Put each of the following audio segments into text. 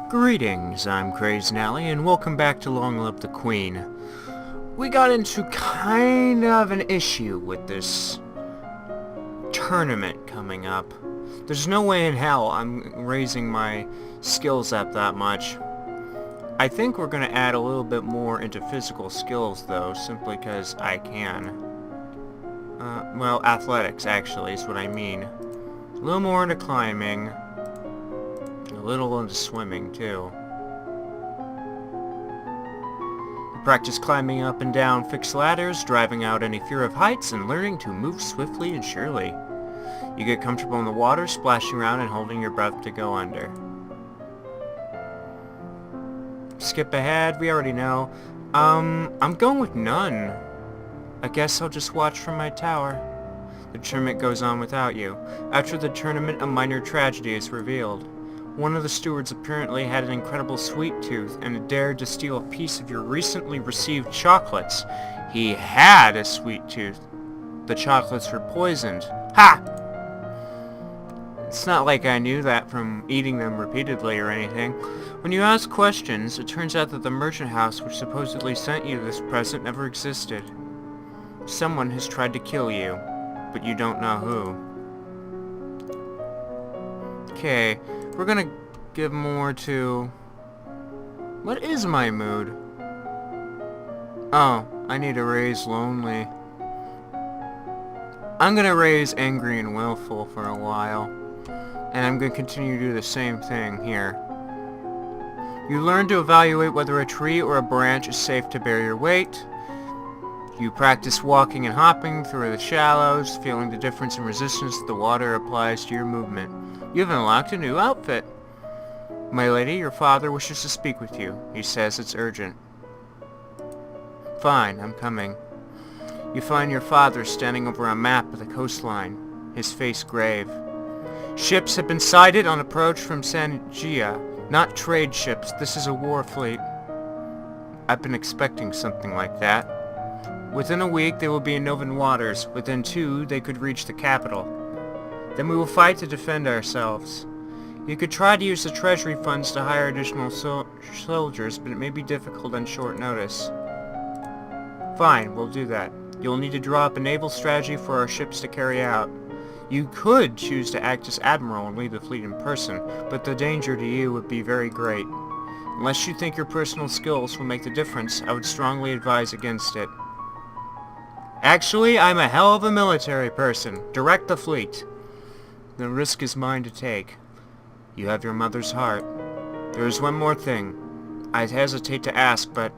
Greetings, I'm Crazy Nally, and welcome back to Long Live the Queen. We got into kind of an issue with this tournament coming up. There's no way in hell I'm raising my skills up that much. I think we're going to add a little bit more into physical skills, though, simply because I can. Well, athletics, actually, is what I mean. A little more into climbing. A little into swimming, too. Practice climbing up and down fixed ladders, driving out any fear of heights, and learning to move swiftly and surely. You get comfortable in the water, splashing around and holding your breath to go under. Skip ahead, we already know. I'm going with none. I guess I'll just watch from my tower. The tournament goes on without you. After the tournament, a minor tragedy is revealed. One of the stewards apparently had an incredible sweet tooth and dared to steal a piece of your recently received chocolates. He had a sweet tooth. The chocolates were poisoned. Ha! It's not like I knew that from eating them repeatedly or anything. When you ask questions, it turns out that the merchant house which supposedly sent you this present never existed. Someone has tried to kill you, but you don't know who. Okay. We're gonna give more to... What is my mood? Oh, I need to raise lonely. I'm gonna raise angry and willful for a while. And I'm gonna continue to do the same thing here. You learn to evaluate whether a tree or a branch is safe to bear your weight. You practice walking and hopping through the shallows, feeling the difference in resistance the water applies to your movement. You have unlocked a new outfit. My lady, your father wishes to speak with you. He says it's urgent. Fine, I'm coming. You find your father standing over a map of the coastline, his face grave. Ships have been sighted on approach from Sangia. Not trade ships, this is a war fleet. I've been expecting something like that. Within a week, they will be in Novan waters. Within 2, they could reach the capital. Then we will fight to defend ourselves. You could try to use the treasury funds to hire additional soldiers, but it may be difficult on short notice. Fine, we'll do that. You'll need to draw up a naval strategy for our ships to carry out. You could choose to act as admiral and lead the fleet in person, but the danger to you would be very great. Unless you think your personal skills will make the difference, I would strongly advise against it. Actually, I'm a hell of a military person. Direct the fleet. The risk is mine to take. You have your mother's heart. There is one more thing. I hesitate to ask, but...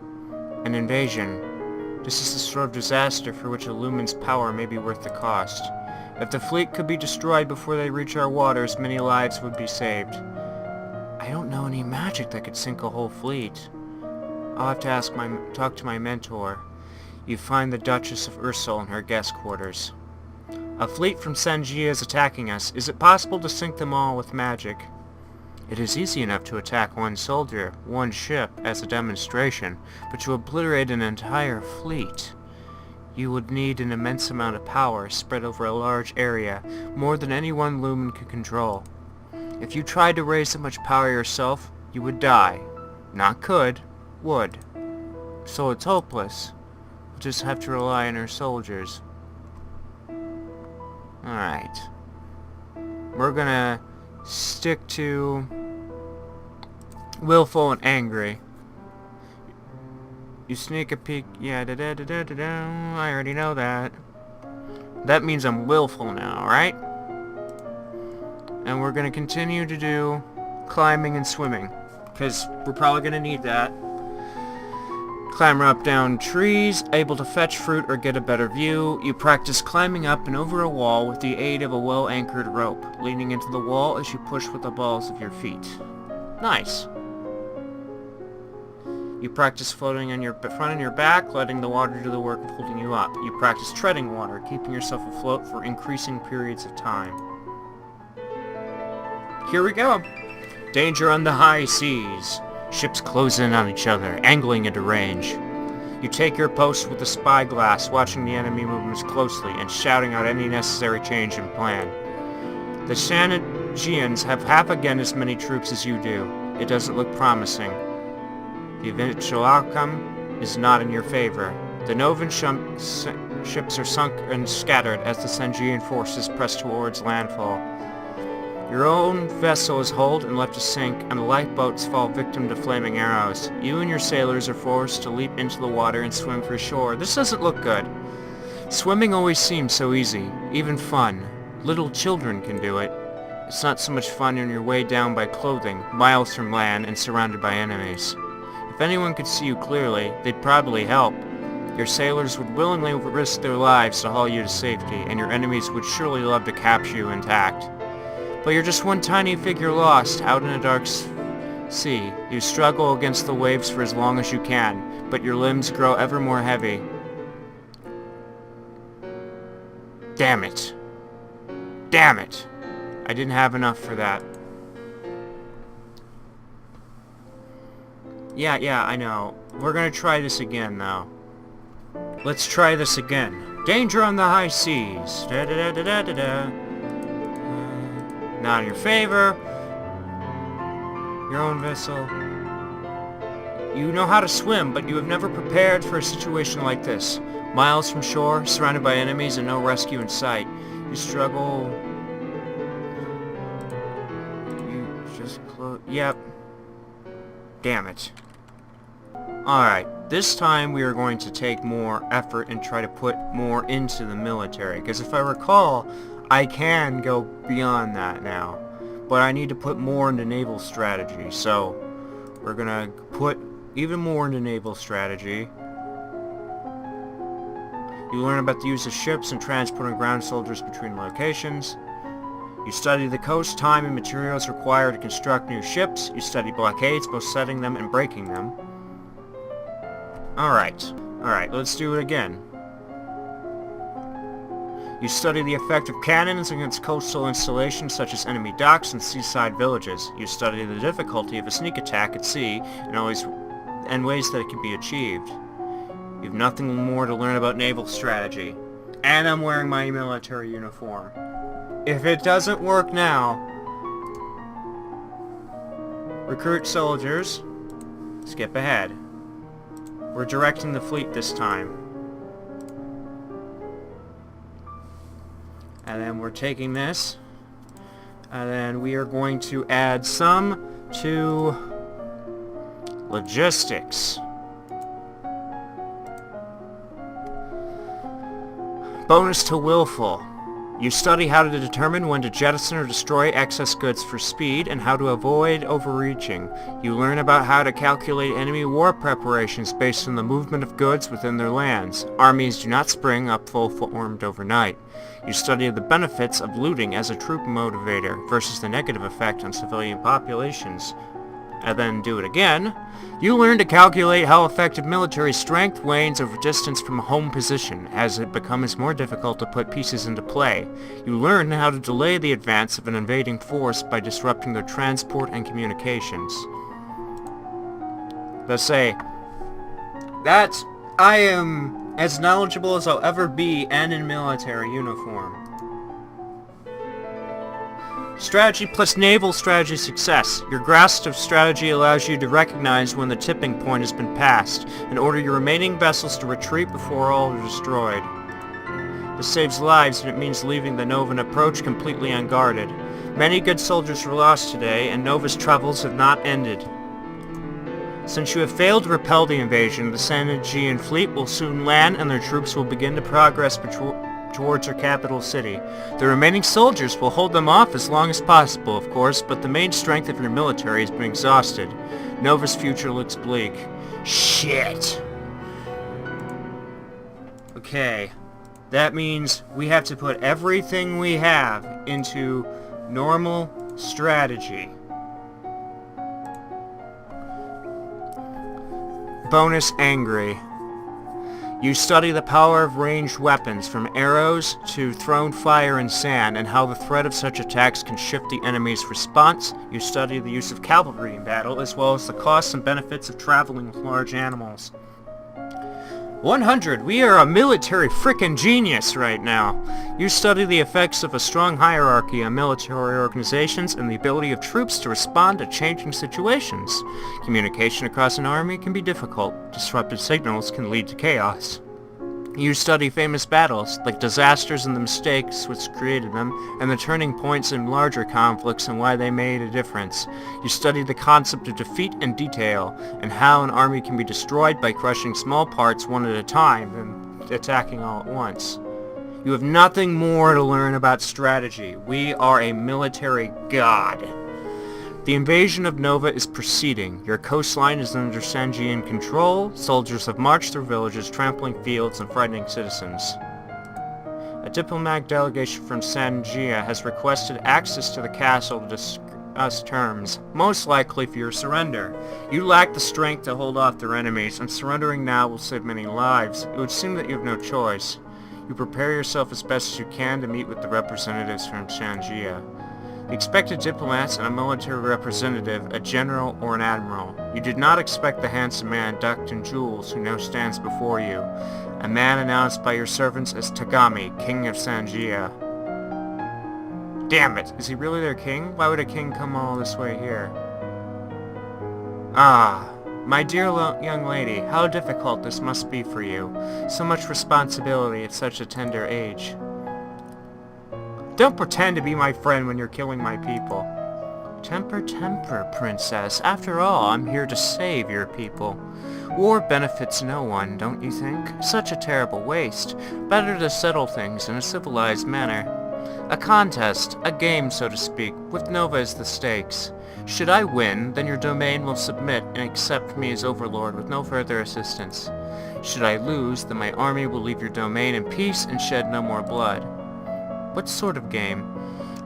an invasion. This is the sort of disaster for which a Lumen's power may be worth the cost. If the fleet could be destroyed before they reach our waters, many lives would be saved. I don't know any magic that could sink a whole fleet. I'll have to talk to my mentor. You find the Duchess of Ursel in her guest quarters. A fleet from Sangia is attacking us. Is it possible to sink them all with magic? It is easy enough to attack one soldier, one ship, as a demonstration, but to obliterate an entire fleet, you would need an immense amount of power spread over a large area, more than any one lumen could control. If you tried to raise so much power yourself, you would die. Not could, would. So it's hopeless. We'll just have to rely on our soldiers. Alright. We're gonna stick to willful and angry. You sneak a peek. Yeah, da-da-da-da-da-da. I already know that. That means I'm willful now, right? And we're gonna continue to do climbing and swimming, because we're probably gonna need that. Clamber up down trees, able to fetch fruit or get a better view. You practice climbing up and over a wall with the aid of a well-anchored rope, leaning into the wall as you push with the balls of your feet. Nice. You practice floating on your front and your back, letting the water do the work of holding you up. You practice treading water, keeping yourself afloat for increasing periods of time. Here we go. Danger on the high seas. Ships close in on each other, angling into range. You take your post with the spyglass, watching the enemy movements closely and shouting out any necessary change in plan. The Sanagians have half again as many troops as you do. it doesn't look promising. The eventual outcome is not in your favor. The Novan ships are sunk and scattered as the Sengian forces press towards landfall. Your own vessel is hulled and left to sink, and the lifeboats fall victim to flaming arrows. You and your sailors are forced to leap into the water and swim for shore. This doesn't look good. Swimming always seems so easy, even fun. Little children can do it. It's not so much fun when you're weighed down by clothing, miles from land, and surrounded by enemies. If anyone could see you clearly, they'd probably help. Your sailors would willingly risk their lives to haul you to safety, and your enemies would surely love to capture you intact. But you're just one tiny figure lost, out in a dark sea. You struggle against the waves for as long as you can, but your limbs grow ever more heavy. Damn it. Damn it. I didn't have enough for that. Yeah, I know. We're gonna try this again, though. Let's try this again. Danger on the high seas. Da-da-da-da-da-da-da. Not in your favor. Your own vessel. You know how to swim, but you have never prepared for a situation like this. Miles from shore, surrounded by enemies, and no rescue in sight. You struggle... You just close... Yep. Damn it. Alright, this time we are going to take more effort and try to put more into the military. Because if I recall, I can go beyond that now. But I need to put more into naval strategy. So, we're gonna put even more into naval strategy. You learn about the use of ships and transporting ground soldiers between locations. You study the coast, time, and materials required to construct new ships. You study blockades, both setting them and breaking them. Alright, let's do it again. You study the effect of cannons against coastal installations such as enemy docks and seaside villages. You study the difficulty of a sneak attack at sea and ways that it can be achieved. You have nothing more to learn about naval strategy. And I'm wearing my military uniform. If it doesn't work now... Recruit soldiers. Skip ahead. We're directing the fleet this time. And then we're taking this. And then we are going to add some to... logistics. Bonus to Willful. You study how to determine when to jettison or destroy excess goods for speed and how to avoid overreaching. You learn about how to calculate enemy war preparations based on the movement of goods within their lands. Armies do not spring up full-formed overnight. You study the benefits of looting as a troop motivator versus the negative effect on civilian populations. And then do it again. You learn to calculate how effective military strength wanes over distance from a home position, as it becomes more difficult to put pieces into play. You learn how to delay the advance of an invading force by disrupting their transport and communications. Let's say, I am as knowledgeable as I'll ever be and in military uniform. Strategy plus naval strategy success. Your grasp of strategy allows you to recognize when the tipping point has been passed and order your remaining vessels to retreat before all are destroyed. This saves lives, and it means leaving the Novan approach completely unguarded. Many good soldiers were lost today, and Nova's troubles have not ended. Since you have failed to repel the invasion, the Sanagean fleet will soon land and their troops will begin to progress towards their capital city. The remaining soldiers will hold them off as long as possible, of course, but the main strength of your military has been exhausted. Nova's future looks bleak. Shit! Okay, that means we have to put everything we have into normal strategy. Bonus Angry. You study the power of ranged weapons, from arrows to thrown fire and sand, and how the threat of such attacks can shift the enemy's response. You study the use of cavalry in battle, as well as the costs and benefits of traveling with large animals. 100! We are a military frickin' genius right now. You study the effects of a strong hierarchy on military organizations and the ability of troops to respond to changing situations. Communication across an army can be difficult. Disrupted signals can lead to chaos. You study famous battles, like disasters and the mistakes which created them, and the turning points in larger conflicts and why they made a difference. You study the concept of defeat in detail, and how an army can be destroyed by crushing small parts one at a time than attacking all at once. You have nothing more to learn about strategy. We are a military god. The invasion of Nova is proceeding. Your coastline is under Sanjian control. Soldiers have marched through villages, trampling fields and frightening citizens. A diplomatic delegation from Sanjia has requested access to the castle to discuss terms, most likely for your surrender. You lack the strength to hold off their enemies, and surrendering now will save many lives. It would seem that you have no choice. You prepare yourself as best as you can to meet with the representatives from Sanjia. The expected diplomats and a military representative, a general or an admiral. You did not expect the handsome man decked in jewels who now stands before you, a man announced by your servants as Tagami, king of Sanjia. Damn it, is he really their king? Why would a king come all this way here? Ah, my dear young lady, how difficult this must be for you. So much responsibility at such a tender age. Don't pretend to be my friend when you're killing my people. Temper, temper, princess. After all, I'm here to save your people. War benefits no one, don't you think? Such a terrible waste. Better to settle things in a civilized manner. A contest, a game, so to speak, with Nova as the stakes. Should I win, then your domain will submit and accept me as overlord with no further assistance. Should I lose, then my army will leave your domain in peace and shed no more blood. What sort of game?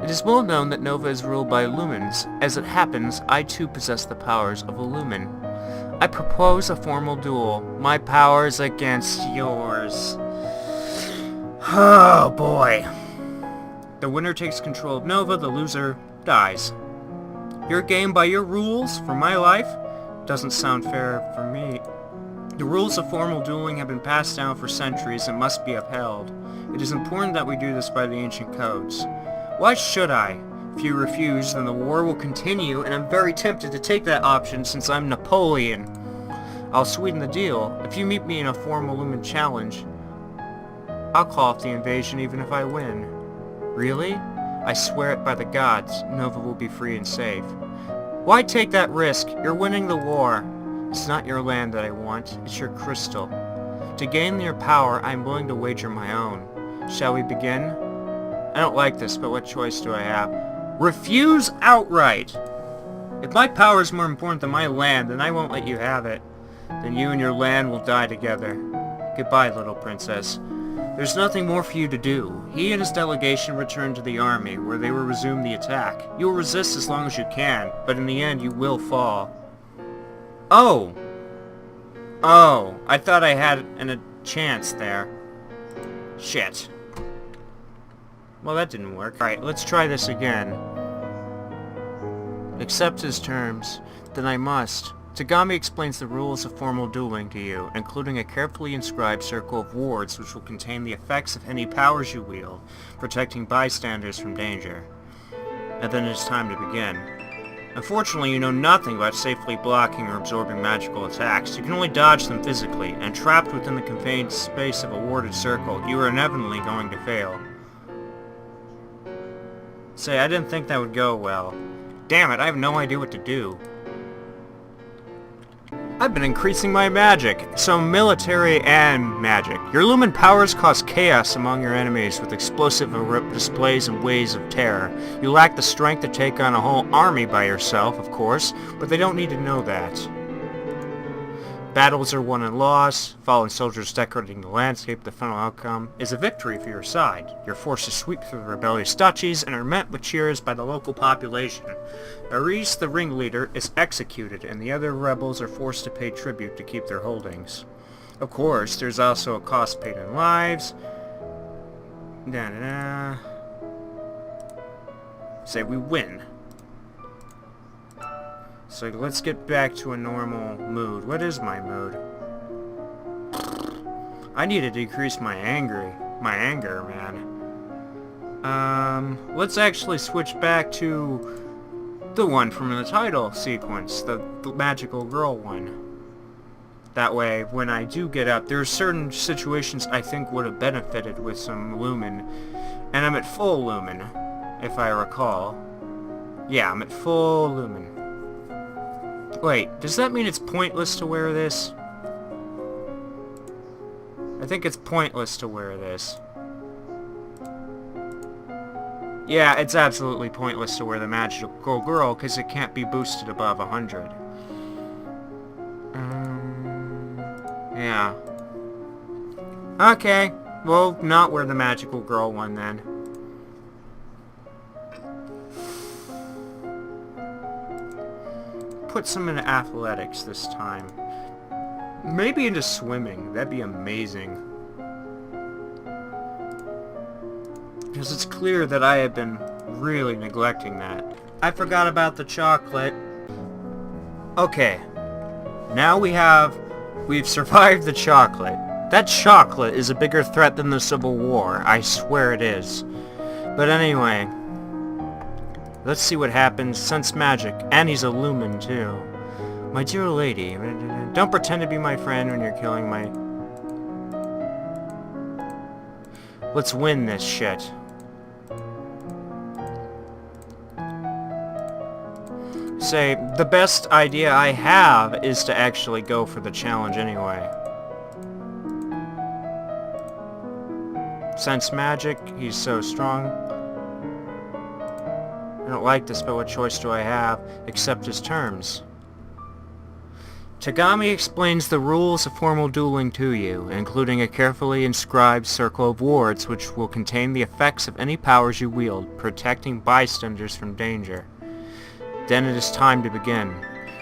It is well known that Nova is ruled by lumens. As it happens, I too possess the powers of a lumen. I propose a formal duel. My powers against yours. Oh boy. The winner takes control of Nova, the loser dies. Your game by your rules, for my life, doesn't sound fair for me. The rules of formal dueling have been passed down for centuries and must be upheld. It is important that we do this by the ancient codes. Why should I? If you refuse, then the war will continue, and I'm very tempted to take that option since I'm Napoleon. I'll sweeten the deal. If you meet me in a formal lumen challenge, I'll call off the invasion even if I win. Really? I swear it by the gods, Nova will be free and safe. Why take that risk? You're winning the war. It's not your land that I want, it's your crystal. To gain your power, I am willing to wager my own. Shall we begin? I don't like this, but what choice do I have? Refuse outright! If my power is more important than my land, then I won't let you have it. Then you and your land will die together. Goodbye, little princess. There's nothing more for you to do. He and his delegation return to the army, where they will resume the attack. You will resist as long as you can, but in the end you will fall. Oh! Oh, I thought I had a chance there. Shit. Well, that didn't work. Alright, let's try this again. Accept his terms. Then I must. Tagami explains the rules of formal dueling to you, including a carefully inscribed circle of wards which will contain the effects of any powers you wield, protecting bystanders from danger. And then it's time to begin. Unfortunately, you know nothing about safely blocking or absorbing magical attacks. You can only dodge them physically, and trapped within the confined space of a warded circle, you are inevitably going to fail. Say, I didn't think that would go well. Damn it, I have no idea what to do. I've been increasing my magic, so military and magic. Your lumen powers cause chaos among your enemies with explosive displays and waves of terror. You lack the strength to take on a whole army by yourself, of course, but they don't need to know that. Battles are won and lost, fallen soldiers decorating the landscape. The final outcome is a victory for your side. Your forces sweep through the rebellious duchies and are met with cheers by the local population. Aris, the ringleader, is executed, and the other rebels are forced to pay tribute to keep their holdings. Of course, there's also a cost paid in lives. Say we win. So let's get back to a normal mood. What is my mood? I need to decrease my anger, man. Let's actually switch back to the one from the title sequence, the magical girl one. That way, when I do get up, there are certain situations I think would have benefited with some lumen. And I'm at full lumen, if I recall. Yeah, I'm at full lumen. Wait, does that mean it's pointless to wear this? I think it's pointless to wear this. Yeah, it's absolutely pointless to wear the magical girl, because it can't be boosted above 100. Yeah. Okay, well, not wear the magical girl one then. Put some into athletics this time. Maybe into swimming. That'd be amazing. Because it's clear that I have been really neglecting that. I forgot about the chocolate. Okay. Now we've survived the chocolate. That chocolate is a bigger threat than the Civil War. I swear it is. But anyway. Let's see what happens. Sense magic. And he's a lumen, too. My dear lady, don't pretend to be my friend when you're killing my... Let's win this shit. Say, the best idea I have is to actually go for the challenge anyway. Sense magic, he's so strong. I don't like this, but what choice do I have? Accept his terms. Tagami explains the rules of formal dueling to you, including a carefully inscribed circle of wards which will contain the effects of any powers you wield, protecting bystanders from danger. Then it is time to begin.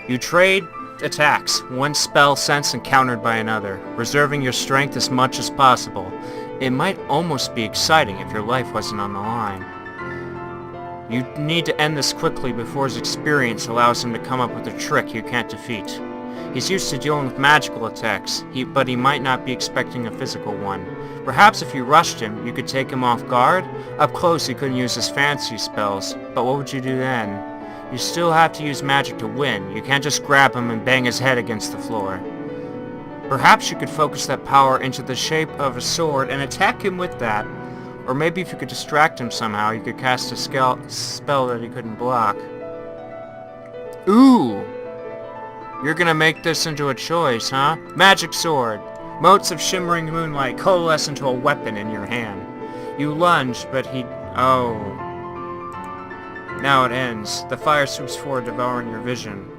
You trade attacks, one spell sense and countered by another, reserving your strength as much as possible. It might almost be exciting if your life wasn't on the line. You need to end this quickly before his experience allows him to come up with a trick you can't defeat. He's used to dealing with magical attacks, but he might not be expecting a physical one. Perhaps if you rushed him, you could take him off guard? Up close he couldn't use his fancy spells, but what would you do then? You still have to use magic to win. You can't just grab him and bang his head against the floor. Perhaps you could focus that power into the shape of a sword and attack him with that. Or maybe if you could distract him somehow, you could cast a spell that he couldn't block. Ooh! You're gonna make this into a choice, huh? Magic sword! Motes of shimmering moonlight coalesce into a weapon in your hand. You lunge, but he... Oh. Now it ends. The fire swoops forward, devouring your vision.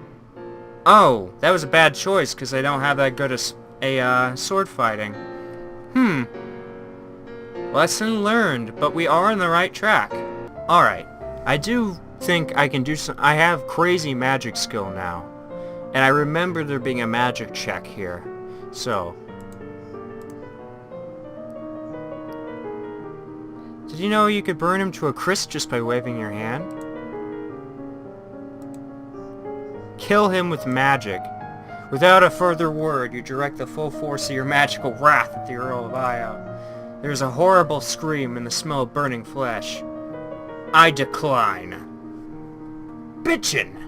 Oh! That was a bad choice, because I don't have that good a sword fighting. Lesson learned, but we are on the right track. Alright. I do think I can do some... I have crazy magic skill now. And I remember there being a magic check here. So. Did you know you could burn him to a crisp just by waving your hand? Kill him with magic. Without a further word, you direct the full force of your magical wrath at the Earl of Io. There is a horrible scream and the smell of burning flesh. I decline. Bitchin'!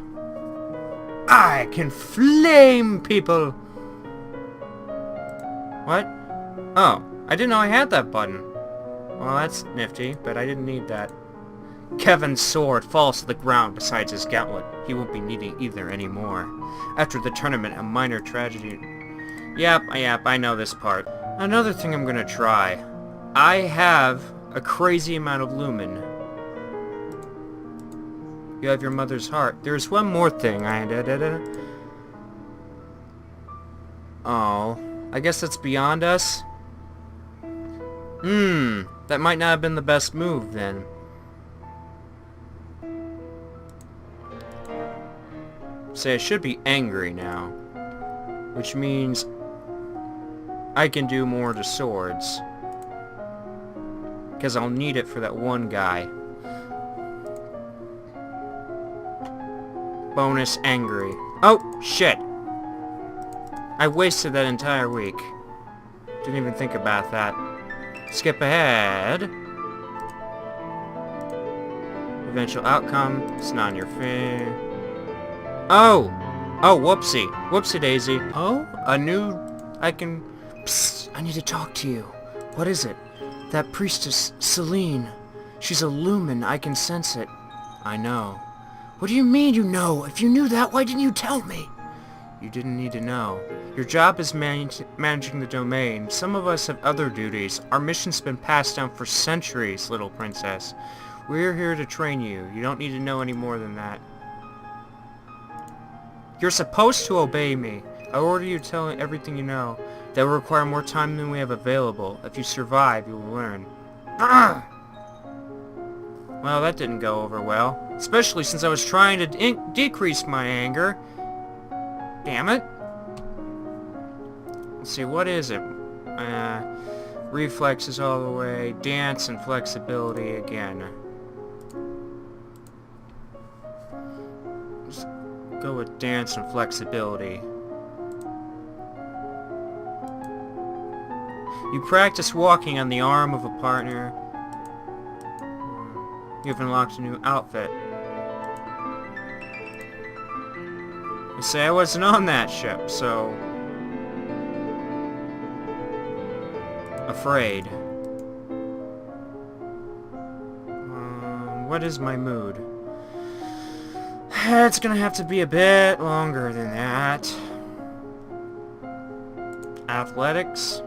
I can flame people! What? Oh, I didn't know I had that button. Well, that's nifty, but I didn't need that. Kevin's sword falls to the ground beside his gauntlet. He won't be needing either anymore. After the tournament, a minor tragedy... Yep, I know this part. Another thing I'm gonna try. I have a crazy amount of lumen. You have your mother's heart. There's one more thing Oh, I guess that's beyond us? That might not have been the best move, then. Say, I should be angry now. Which means I can do more to swords. Because I'll need it for that one guy. Bonus angry. Oh, shit! I wasted that entire week. Didn't even think about that. Skip ahead. Eventual outcome. It's not on your thing. Oh! Oh, whoopsie. Whoopsie daisy. Oh? A new... I can... Psst, I need to talk to you. What is it? That priestess, Celine. She's a lumen. I can sense it. I know. What do you mean you know? If you knew that, why didn't you tell me? You didn't need to know. Your job is managing the domain. Some of us have other duties. Our mission's been passed down for centuries, little princess. We're here to train you. You don't need to know any more than that. You're supposed to obey me. I order you to tell everything you know. That will require more time than we have available. If you survive, you will learn. Well, that didn't go over well. Especially since I was trying to decrease my anger. Damn it. Let's see, what is it? Reflexes all the way. Dance and flexibility again. Let's go with dance and flexibility. You practice walking on the arm of a partner. You've unlocked a new outfit. I say I wasn't on that ship, so... Afraid. What is my mood? It's gonna have to be a bit longer than that. Athletics.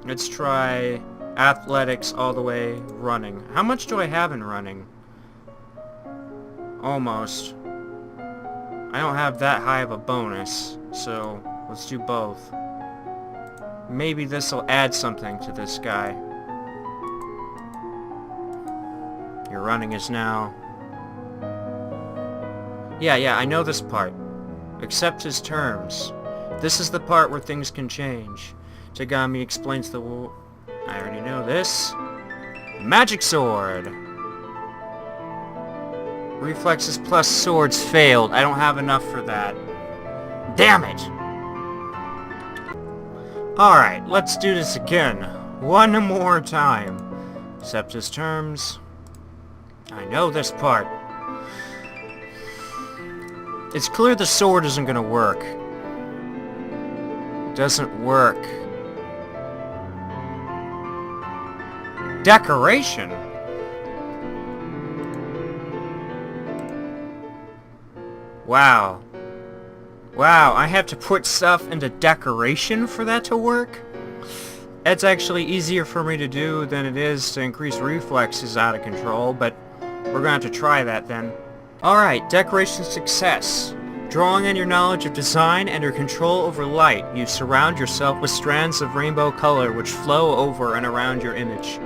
Let's try athletics all the way running. How much do I have in running? Almost. I don't have that high of a bonus, so let's do both. Maybe this will add something to this guy. Your running is now... Yeah, I know this part. Accept his terms. This is the part where things can change. Tagami explains the... I already know this. Magic sword! Reflexes plus swords failed. I don't have enough for that. Damn it! Alright, let's do this again. One more time. Accept his terms. I know this part. It's clear the sword isn't gonna work. It doesn't work. Decoration? Wow. Wow, I have to put stuff into decoration for that to work? It's actually easier for me to do than it is to increase reflexes out of control, but we're gonna have to try that then. Alright, decoration success. Drawing on your knowledge of design and your control over light, you surround yourself with strands of rainbow color which flow over and around your image.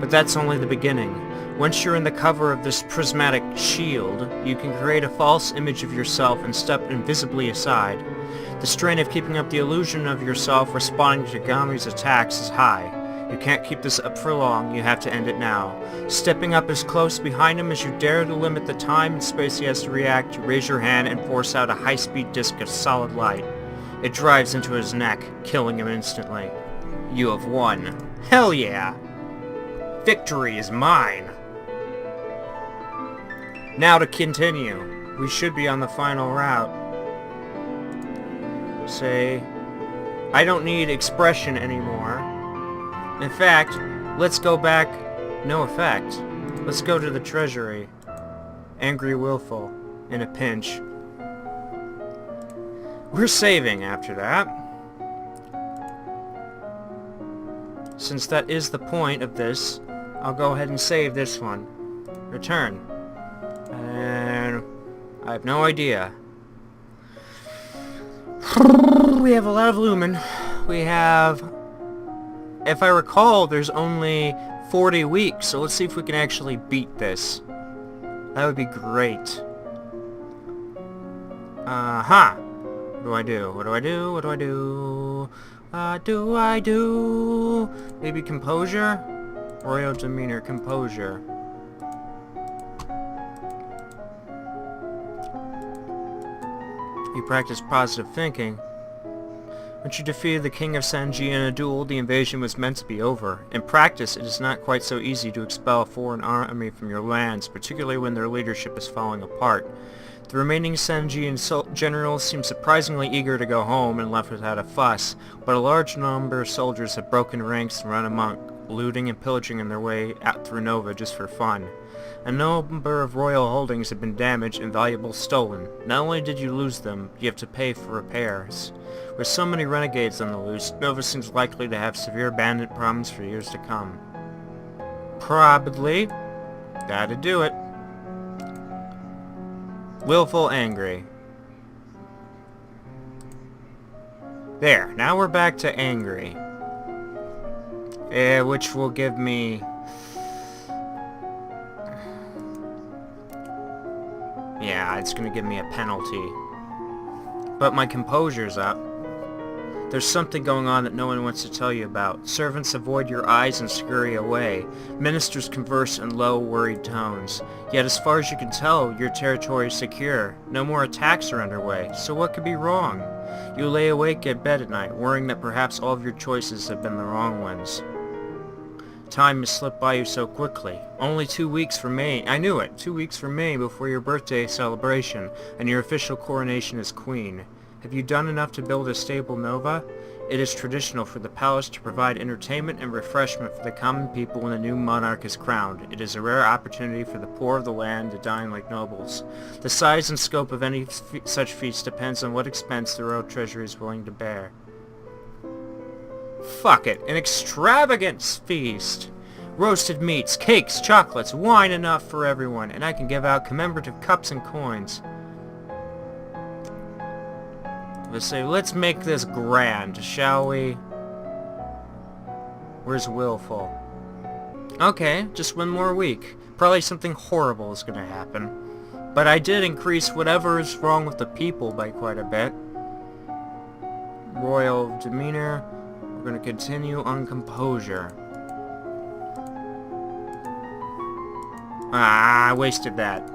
But that's only the beginning. Once you're in the cover of this prismatic shield, you can create a false image of yourself and step invisibly aside. The strain of keeping up the illusion of yourself responding to Tagami's attacks is high. You can't keep this up for long, you have to end it now. Stepping up as close behind him as you dare to limit the time and space he has to react, you raise your hand and force out a high-speed disc of solid light. It drives into his neck, killing him instantly. You have won. Hell yeah! Victory is mine! Now to continue. We should be on the final route. Say, I don't need expression anymore. In fact, let's go back. No effect. Let's go to the treasury. Angry Willful. In a pinch. We're saving after that. Since that is the point of this, I'll go ahead and save this one. Return. And I have no idea. We have a lot of lumen. We have... If I recall, there's only 40 weeks, so let's see if we can actually beat this. That would be great. What do I do? What do I do? What do I do? What do I do? Maybe composure? Royal demeanor, composure. You practice positive thinking. Once you defeated the king of Sanji in a duel, the invasion was meant to be over. In practice, it is not quite so easy to expel a foreign army from your lands, particularly when their leadership is falling apart. The remaining Sanjian generals seem surprisingly eager to go home and left without a fuss, but a large number of soldiers have broken ranks and run amok, looting and pillaging on their way out through Nova just for fun. A number of royal holdings have been damaged and valuables stolen. Not only did you lose them, you have to pay for repairs. With so many renegades on the loose, Nova seems likely to have severe bandit problems for years to come. Probably. Gotta do it. Willful angry. There, now we're back to angry. Which will give me... Yeah, it's gonna give me a penalty. But my composure's up. There's something going on that no one wants to tell you about. Servants avoid your eyes and scurry away. Ministers converse in low, worried tones. Yet as far as you can tell, your territory is secure. No more attacks are underway. So what could be wrong? You lay awake at bed at night, worrying that perhaps all of your choices have been the wrong ones. Time has slipped by you so quickly. Only 2 weeks from May. I knew it. 2 weeks from May before your birthday celebration and your official coronation as queen. Have you done enough to build a stable Nova? It is traditional for the palace to provide entertainment and refreshment for the common people when a new monarch is crowned. It is a rare opportunity for the poor of the land to dine like nobles. The size and scope of any such feast depends on what expense the royal treasury is willing to bear. Fuck it, an extravagant feast! Roasted meats, cakes, chocolates, wine enough for everyone, and I can give out commemorative cups and coins. Let's say, let's make this grand, shall we? Where's Willful? Okay, just one more week. Probably something horrible is gonna happen. But I did increase whatever is wrong with the people by quite a bit. Royal demeanor. We're gonna continue on composure. Ah, I wasted that.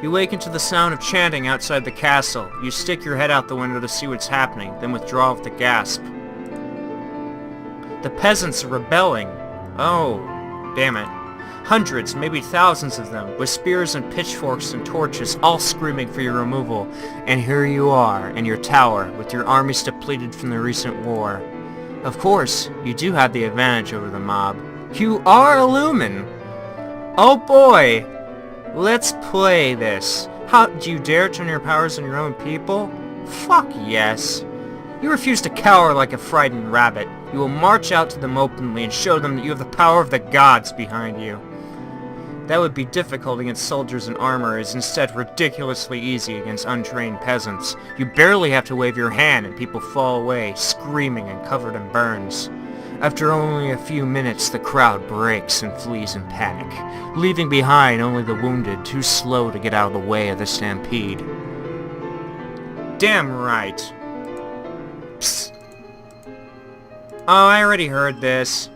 You awaken to the sound of chanting outside the castle. You stick your head out the window to see what's happening, then withdraw with a gasp. The peasants are rebelling. Oh, damn it. Hundreds, maybe thousands of them, with spears and pitchforks and torches, all screaming for your removal. And here you are, in your tower, with your armies depleted from the recent war. Of course, you do have the advantage over the mob. You are a Lumen! Oh boy! Let's play this. How do you dare turn your powers on your own people? Fuck yes. You refuse to cower like a frightened rabbit. You will march out to them openly and show them that you have the power of the gods behind you. That would be difficult against soldiers in armor, is instead ridiculously easy against untrained peasants. You barely have to wave your hand and people fall away, screaming and covered in burns. After only a few minutes, the crowd breaks and flees in panic, leaving behind only the wounded, too slow to get out of the way of the stampede. Damn right. Psst. Oh, I already heard this.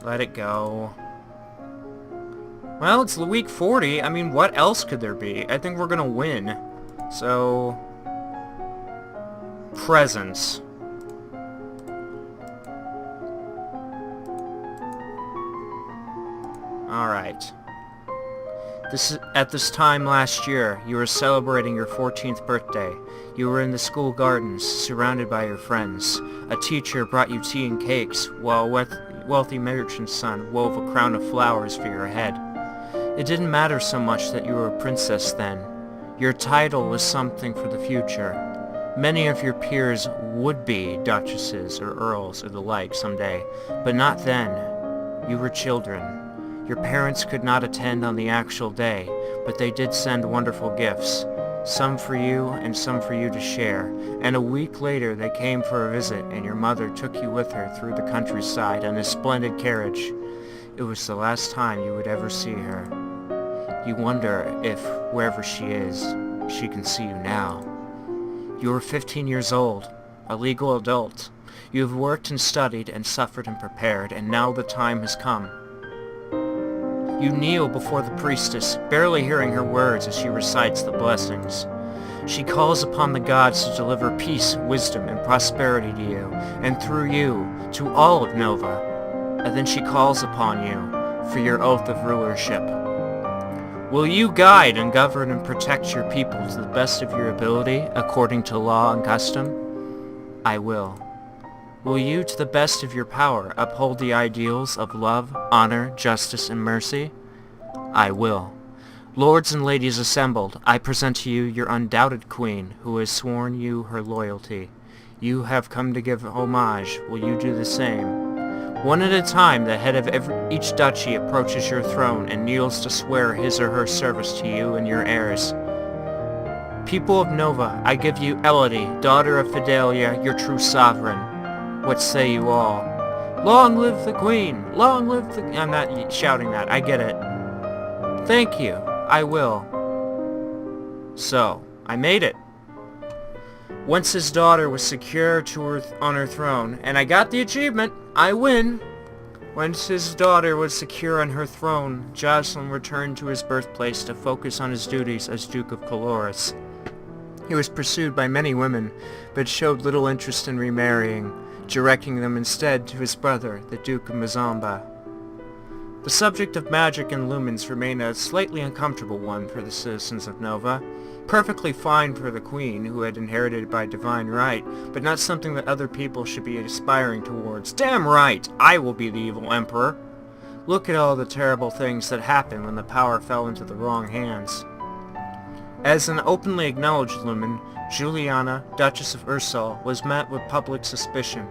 Let it go. Well, it's week 40. I mean, what else could there be? I think we're gonna win. So... presents. Alright. At this time last year, you were celebrating your 14th birthday. You were in the school gardens, surrounded by your friends. A teacher brought you tea and cakes, while a wealthy merchant's son wove a crown of flowers for your head. It didn't matter so much that you were a princess then. Your title was something for the future. Many of your peers would be duchesses or earls or the like someday, but not then. You were children. Your parents could not attend on the actual day, but they did send wonderful gifts, some for you and some for you to share, and a week later they came for a visit and your mother took you with her through the countryside in a splendid carriage. It was the last time you would ever see her. You wonder if, wherever she is, she can see you now. You are 15 years old, a legal adult. You have worked and studied and suffered and prepared, and now the time has come. You kneel before the priestess, barely hearing her words as she recites the blessings. She calls upon the gods to deliver peace, wisdom, and prosperity to you, and through you, to all of Nova. And then she calls upon you for your oath of rulership. Will you guide and govern and protect your people to the best of your ability, according to law and custom? I will. Will you, to the best of your power, uphold the ideals of love, honor, justice, and mercy? I will. Lords and ladies assembled, I present to you your undoubted queen, who has sworn you her loyalty. You have come to give homage. Will you do the same? One at a time, the head of each duchy approaches your throne and kneels to swear his or her service to you and your heirs. People of Nova, I give you Elodie, daughter of Fidelia, your true sovereign. What say you all? Long live the queen! Long live the... I'm not shouting that, I get it. Thank you, I will. So, I made it. Once his daughter was secure on her throne, and I got the achievement, I win. Once his daughter was secure on her throne, Jocelyn returned to his birthplace to focus on his duties as Duke of Caloris. He was pursued by many women, but showed little interest in remarrying, directing them instead to his brother, the Duke of Mazamba. The subject of magic and lumens remained a slightly uncomfortable one for the citizens of Nova. Perfectly fine for the queen, who had inherited it by divine right, but not something that other people should be aspiring towards. Damn right! I will be the evil emperor! Look at all the terrible things that happened when the power fell into the wrong hands. As an openly acknowledged lumen, Juliana, Duchess of Ursol, was met with public suspicion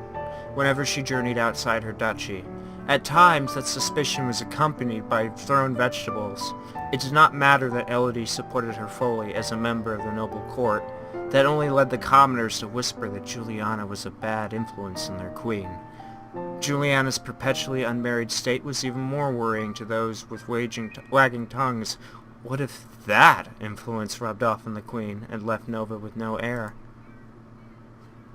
whenever she journeyed outside her duchy. At times, that suspicion was accompanied by thrown vegetables. It did not matter that Elodie supported her fully as a member of the noble court. That only led the commoners to whisper that Juliana was a bad influence in their queen. Juliana's perpetually unmarried state was even more worrying to those with wagging tongues. What if that influence rubbed off on the queen and left Nova with no heir?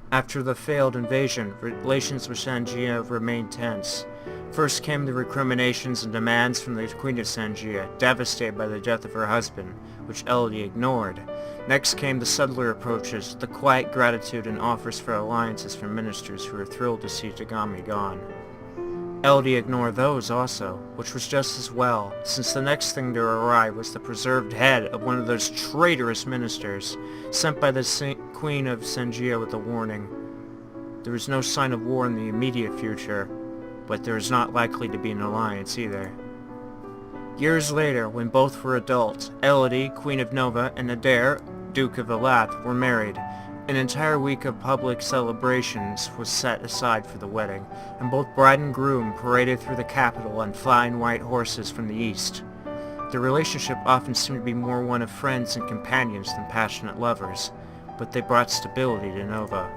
After the failed invasion, relations with Sangia remained tense. First came the recriminations and demands from the Queen of Sangia, devastated by the death of her husband, which Elodie ignored. Next came the subtler approaches, the quiet gratitude and offers for alliances from ministers who were thrilled to see Tagami gone. Elodie ignored those also, which was just as well, since the next thing to arrive was the preserved head of one of those traitorous ministers, sent by the Queen of Sangia with a warning. There was no sign of war in the immediate future, but there is not likely to be an alliance either. Years later, when both were adults, Elodie, Queen of Nova, and Adair, Duke of Elath, were married. An entire week of public celebrations was set aside for the wedding, and both bride and groom paraded through the capital on flying white horses from the east. Their relationship often seemed to be more one of friends and companions than passionate lovers, but they brought stability to Nova.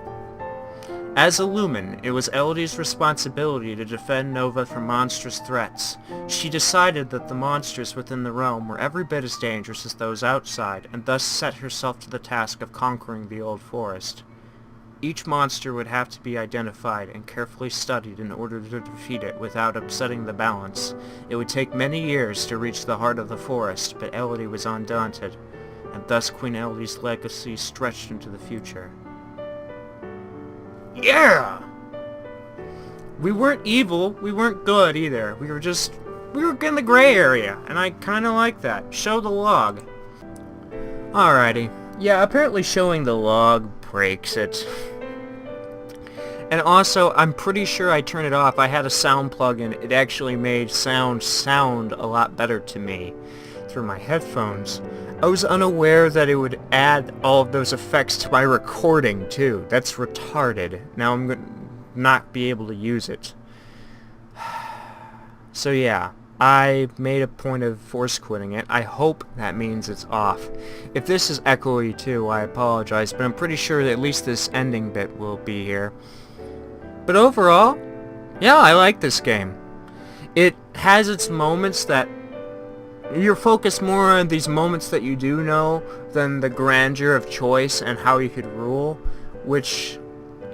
As a lumen, it was Elodie's responsibility to defend Nova from monstrous threats. She decided that the monsters within the realm were every bit as dangerous as those outside, and thus set herself to the task of conquering the old forest. Each monster would have to be identified and carefully studied in order to defeat it without upsetting the balance. It would take many years to reach the heart of the forest, but Elodie was undaunted, and thus Queen Elodie's legacy stretched into the future. Yeah! We weren't evil, we weren't good either. We were in the gray area, and I kinda like that. Show the log. Alrighty. Yeah, apparently showing the log breaks it. And also, I'm pretty sure I turned it off. I had a sound plugin. It actually made sound a lot better to me through my headphones. I was unaware that it would add all of those effects to my recording, too. That's retarded. Now I'm going to not be able to use it. So yeah, I made a point of force quitting it. I hope that means it's off. If this is echoey, too, I apologize, but I'm pretty sure that at least this ending bit will be here. But overall, yeah, I like this game. It has its moments that you're focused more on these moments that you do know than the grandeur of choice and how you could rule, which,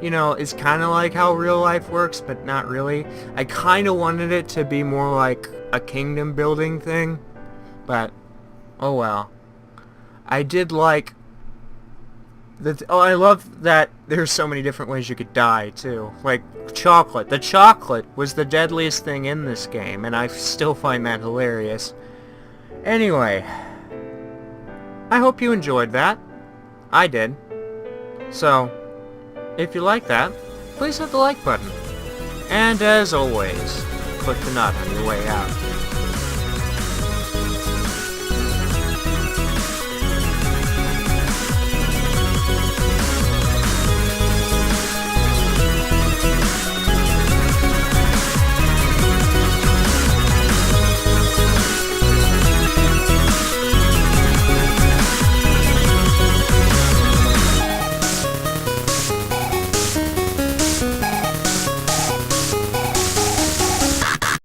you know, is kind of like how real life works, but not really. I kind of wanted it to be more like a kingdom building thing, but oh well. I did like I love that there's so many different ways you could die, too. Like, chocolate. The chocolate was the deadliest thing in this game, and I still find that hilarious. Anyway, I hope you enjoyed that. I did. So, if you like that, please hit the like button. And as always, click the nut on your way out.